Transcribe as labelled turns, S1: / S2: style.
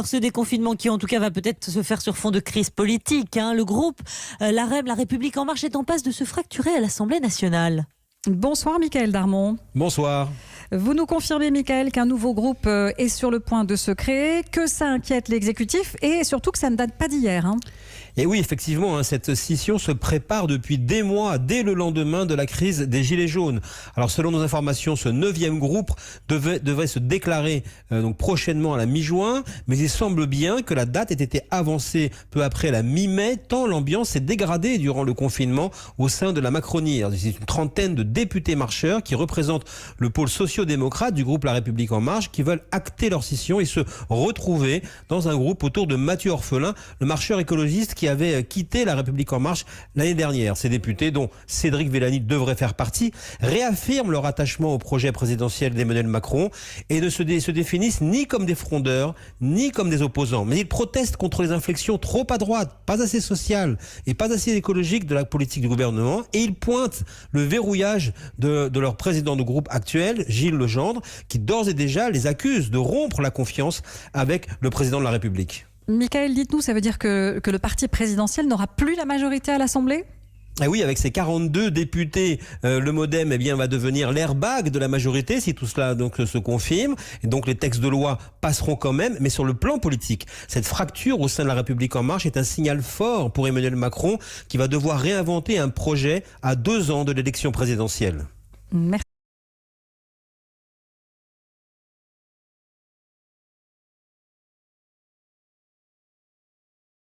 S1: Ce déconfinement qui en tout cas va peut-être se faire sur fond de crise politique. Le groupe l'AREM, La République En Marche, est en passe de se fracturer à l'Assemblée nationale.
S2: Bonsoir Mickaël Darmon.
S3: Bonsoir.
S2: Vous nous confirmez Mickaël qu'un nouveau groupe est sur le point de se créer, que ça inquiète l'exécutif et surtout que ça ne date pas d'hier.
S3: Et oui, effectivement, cette scission se prépare depuis des mois, dès le lendemain de la crise des Gilets jaunes. Alors selon nos informations, ce 9e groupe devrait se déclarer donc prochainement à la mi-juin, mais il semble bien que la date ait été avancée peu après la mi-mai, tant l'ambiance s'est dégradée durant le confinement au sein de la Macronie. C'est une trentaine de députés marcheurs qui représentent le pôle socio-démocrate du groupe La République En Marche qui veulent acter leur scission et se retrouver dans un groupe autour de Mathieu Orphelin, le marcheur écologiste qui avait quitté La République En Marche l'année dernière. Ces députés, dont Cédric Villani devrait faire partie, réaffirment leur attachement au projet présidentiel d'Emmanuel Macron et ne se définissent ni comme des frondeurs, ni comme des opposants. Mais ils protestent contre les inflexions trop à droite, pas assez sociales et pas assez écologiques de la politique du gouvernement, et ils pointent le verrouillage de leur président de groupe actuel, Gilles Legendre, qui d'ores et déjà les accuse de rompre la confiance avec le président de la République.
S2: Mickaël, dites-nous, ça veut dire que le parti présidentiel n'aura plus la majorité à l'Assemblée ?
S3: Et oui, avec ses 42 députés, le MoDem va devenir l'airbag de la majorité si tout cela se confirme. Et donc les textes de loi passeront quand même. Mais sur le plan politique, cette fracture au sein de la République En Marche est un signal fort pour Emmanuel Macron qui va devoir réinventer un projet à 2 ans de l'élection présidentielle.
S2: Merci.